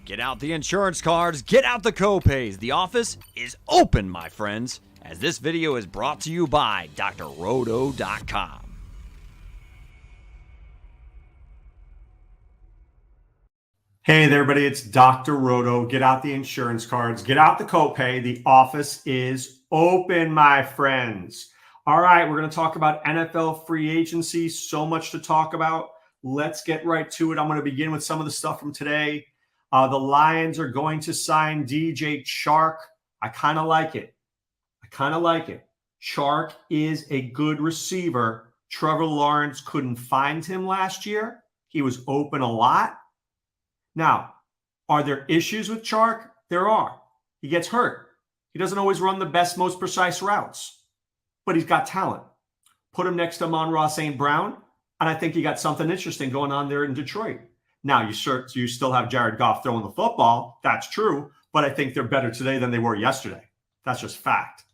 Get out the insurance cards, get out the copays. The office is open, my friends, as this video is brought to you by drroto.com. Hey there, everybody. It's Dr. Roto. Get out the insurance cards, get out the copay. The office is open, my friends. All right, we're going to talk about NFL free agency. So much to talk about. Let's get right to it. I'm going to begin with some of the stuff from today. The Lions are going to sign DJ Chark. I kind of like it. Chark is a good receiver. Trevor Lawrence couldn't find him last year. He was open a lot. Now, are there issues with Chark? There are. He gets hurt. He doesn't always run the best, most precise routes, but he's got talent. Put him next to Amon-Ra St. Brown, and I think you got something interesting going on there in Detroit. Now, you still have Jared Goff throwing the football. That's true, but I think they're better today than they were yesterday. That's just fact.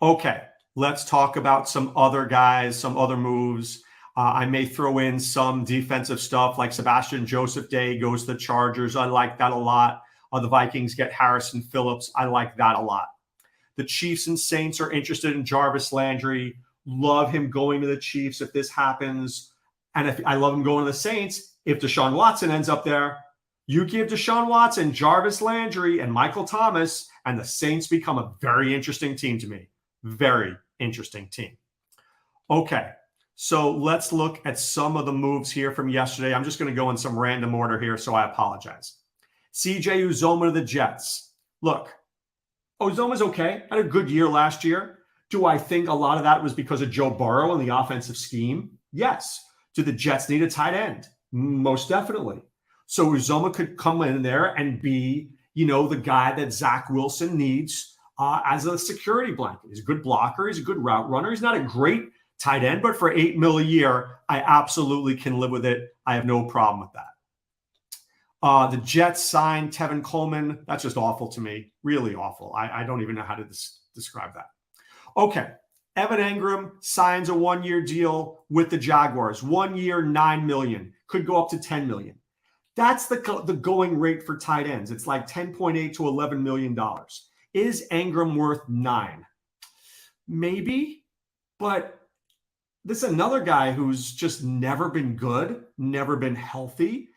Okay, let's talk about some other guys, some other moves. I may throw in some defensive stuff like Sebastian Joseph Day goes to the Chargers. I like that a lot. The Vikings get Harrison Phillips. I like that a lot. The Chiefs and Saints are interested in Jarvis Landry. Love him going to the Chiefs if this happens. And if I love him going to the Saints, if Deshaun Watson ends up there, you give Deshaun Watson, Jarvis Landry, and Michael Thomas, and the Saints become a very interesting team to me. Very interesting team. Okay. So let's look at some of the moves here from yesterday. I'm just going to go in some random order here, so I apologize. CJ Uzomah to the Jets. Look, Uzoma's okay. Had a good year last year. Do I think a lot of that was because of Joe Burrow and the offensive scheme? Yes. Do the Jets need a tight end? Most definitely. So Uzomah could come in there and be, the guy that Zach Wilson needs as a security blanket. He's a good blocker. He's a good route runner. He's not a great tight end, but for $8 million a year, I absolutely can live with it. I have no problem with that. The Jets signed Tevin Coleman. That's just awful to me. Really awful. I don't even know how to describe that. Okay. Evan Engram signs a one-year deal with the Jaguars. 1 year, $9 million. Could go up to $10 million. That's the going rate for tight ends. It's like $10.8 to $11 million. Is Engram worth $9 million? Maybe, but this is another guy who's just never been good, never been healthy.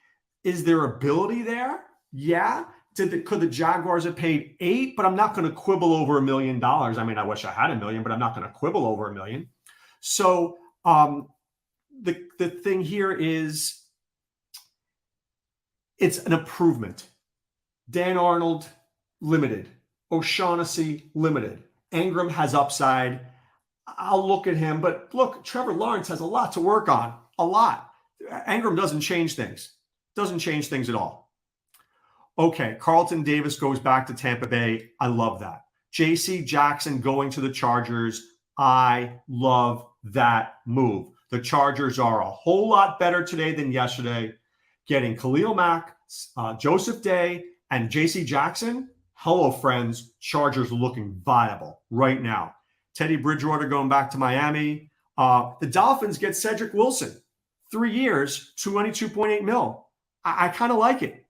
Is there ability there? Yeah. Could the Jaguars have paid $8 million? But I'm not going to quibble over $1 million. I mean, I wish I had $1 million, but I'm not going to quibble over $1 million. So the thing here is it's an improvement. Dan Arnold, limited. O'Shaughnessy, limited. Engram has upside. I'll look at him, but look, Trevor Lawrence has a lot to work on. A lot. Engram doesn't change things. Doesn't change things at all. Okay, Carlton Davis goes back to Tampa Bay. I love that. J.C. Jackson going to the Chargers. I love that move. The Chargers are a whole lot better today than yesterday. Getting Khalil Mack, Joseph Day, and J.C. Jackson. Hello, friends. Chargers looking viable right now. Teddy Bridgewater going back to Miami. The Dolphins get Cedric Wilson. 3 years, $22.8 million. I kind of like it.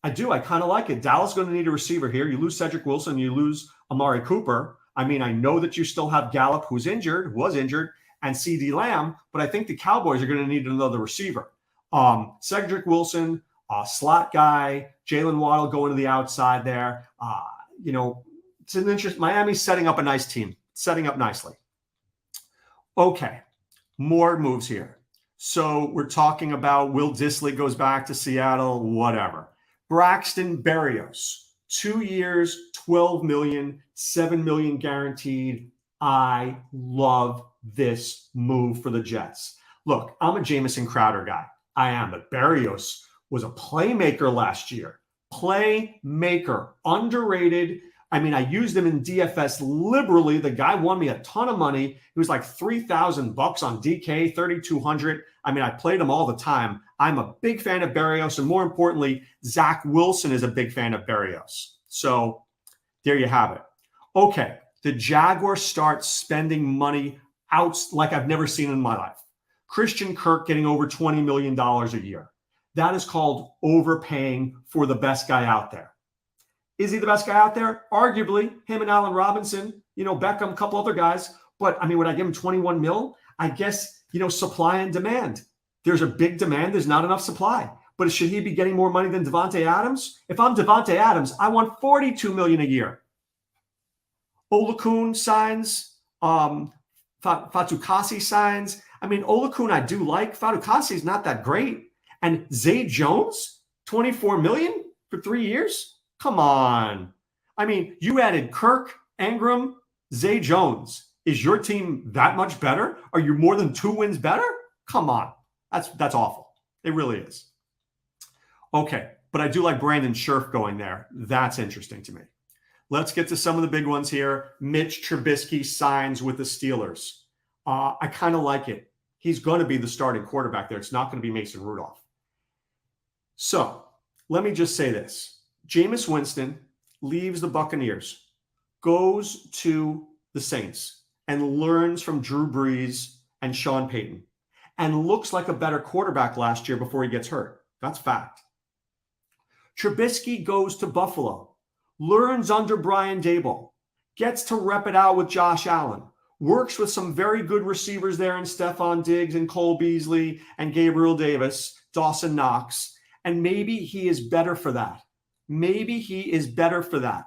I do. I kind of like it. Dallas is going to need a receiver here. You lose Cedric Wilson, you lose Amari Cooper. I mean, I know that you still have Gallup, was injured, and CeeDee Lamb, but I think the Cowboys are going to need another receiver. Cedric Wilson, slot guy, Jalen Waddle going to the outside there. It's an interest. Miami's setting up a nice team, setting up nicely. Okay, more moves here. So we're talking about Will Dissly goes back to Seattle, whatever. Braxton Berrios, 2 years, $12 million, $7 million guaranteed. I love this move for the Jets. Look, I'm a Jamison Crowder guy. I am, but Berrios was a playmaker last year. Playmaker, underrated. I mean, I used him in DFS liberally. The guy won me a ton of money. It was like $3,000 on DK, 3,200. I mean, I played him all the time. I'm a big fan of Berrios, and more importantly, Zach Wilson is a big fan of Berrios. So there you have it. Okay, the Jaguars start spending money out like I've never seen in my life. Christian Kirk getting over $20 million a year. That is called overpaying for the best guy out there. Is he the best guy out there? Arguably, him and Allen Robinson, Beckham, a couple other guys. But I mean, would I give him 21 mil? I guess, supply and demand. There's a big demand. There's not enough supply. But should he be getting more money than Devontae Adams? If I'm Devontae Adams, I want $42 million a year. Olakun signs, Fatukasi signs. I mean, Olakun I do like. Fatukasi is not that great. And Zay Jones, $24 million for 3 years? Come on. I mean, you added Kirk, Ingram, Zay Jones. Is your team that much better? Are you more than 2 wins better? Come on. That's awful. It really is. Okay, but I do like Brandon Scherf going there. That's interesting to me. Let's get to some of the big ones here. Mitch Trubisky signs with the Steelers. I kind of like it. He's going to be the starting quarterback there. It's not going to be Mason Rudolph. So let me just say this. Jameis Winston leaves the Buccaneers, goes to the Saints, and learns from Drew Brees and Sean Payton, and looks like a better quarterback last year before he gets hurt. That's fact. Trubisky goes to Buffalo, learns under Brian Daboll, gets to rep it out with Josh Allen, works with some very good receivers there in Stephon Diggs and Cole Beasley and Gabriel Davis, Dawson Knox, and maybe he is better for that. Maybe he is better for that.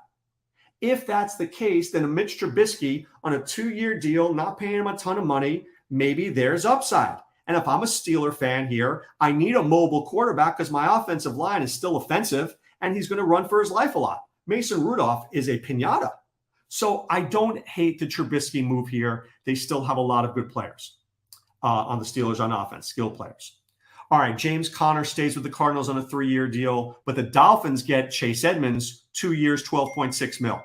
If that's the case, then a Mitch Trubisky on a 2-year deal, not paying him a ton of money, maybe there's upside. And if I'm a Steeler fan here, I need a mobile quarterback because my offensive line is still offensive and he's going to run for his life a lot. Mason Rudolph is a piñata. So I don't hate the Trubisky move here. They still have a lot of good players on the Steelers on offense, skilled players. All right, James Conner stays with the Cardinals on a 3-year deal, but the Dolphins get Chase Edmonds, 2 years, $12.6 million.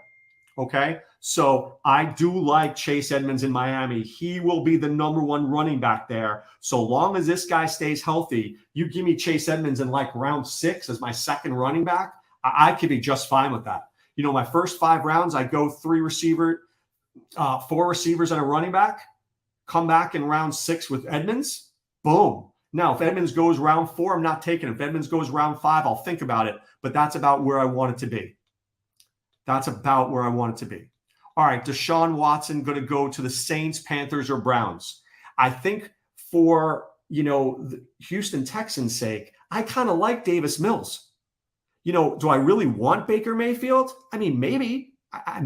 Okay, so I do like Chase Edmonds in Miami. He will be the number 1 running back there. So long as this guy stays healthy, you give me Chase Edmonds in like round 6 as my second running back, I could be just fine with that. My first 5 rounds, I go 4 receivers and a running back, come back in round 6 with Edmonds, boom. Now, if Edmonds goes round 4, I'm not taking him. If Edmonds goes round 5, I'll think about it. But that's about where I want it to be. That's about where I want it to be. All right, Deshaun Watson going to go to the Saints, Panthers, or Browns. I think for, the Houston Texans' sake, I kind of like Davis Mills. Do I really want Baker Mayfield? I mean, maybe, and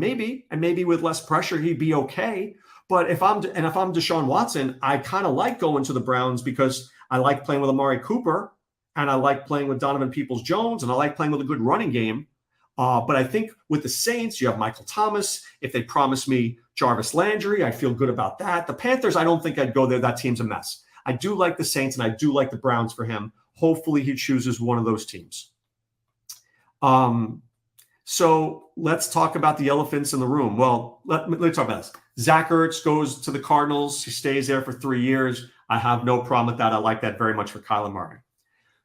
maybe with less pressure, he'd be okay. But if I'm Deshaun Watson, I kind of like going to the Browns because I like playing with Amari Cooper and I like playing with Donovan Peoples-Jones and I like playing with a good running game. But I think with the Saints, you have Michael Thomas. If they promise me Jarvis Landry, I feel good about that. The Panthers, I don't think I'd go there. That team's a mess. I do like the Saints and I do like the Browns for him. Hopefully he chooses one of those teams. So let's talk about the elephants in the room. Well, let's talk about this. Zachertz goes to the Cardinals. He stays there for 3 years. I have no problem with that. I like that very much for Kyler Murray.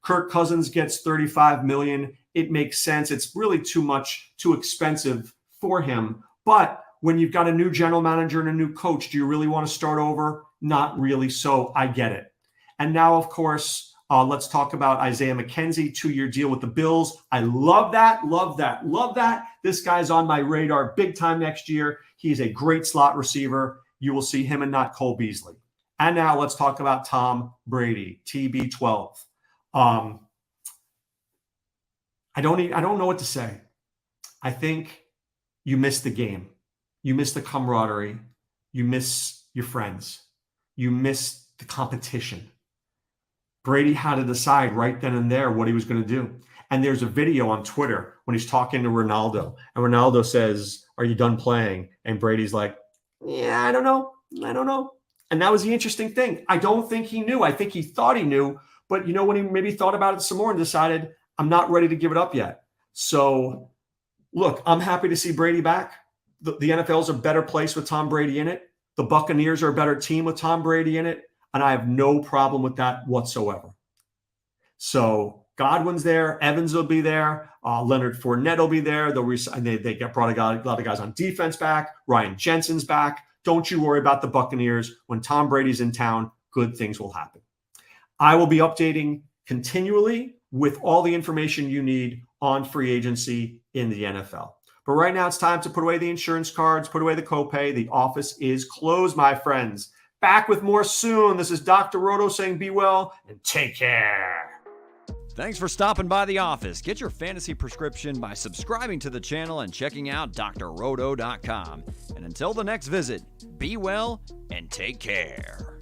Kirk Cousins gets $35 million. It makes sense. It's really too expensive for him. But when you've got a new general manager and a new coach, do you really want to start over? Not really. So I get it. And now, of course, let's talk about Isaiah McKenzie, 2-year deal with the Bills. I love that. This guy's on my radar big time next year. He's a great slot receiver. You will see him and not Cole Beasley. And now let's talk about Tom Brady, TB12. I don't know what to say. I think you miss the game. You miss the camaraderie. You miss your friends. You miss the competition. Brady had to decide right then and there what he was going to do. And there's a video on Twitter when he's talking to Ronaldo. And Ronaldo says, "Are you done playing?" And Brady's like, "Yeah, I don't know. And that was the interesting thing. I don't think he knew. I think he thought he knew. But when he maybe thought about it some more and decided, I'm not ready to give it up yet. So, look, I'm happy to see Brady back. The NFL is a better place with Tom Brady in it. The Buccaneers are a better team with Tom Brady in it. And I have no problem with that whatsoever. So Godwin's there. Evans will be there. Leonard Fournette will be there. They brought a lot of guys on defense back. Ryan Jensen's back. Don't you worry about the Buccaneers. When Tom Brady's in town, good things will happen. I will be updating continually with all the information you need on free agency in the NFL. But right now, it's time to put away the insurance cards, put away the copay. The office is closed, my friends. Back with more soon. This is Dr. Roto saying be well and take care. Thanks for stopping by the office. Get your fantasy prescription by subscribing to the channel and checking out drroto.com. And until the next visit, be well and take care.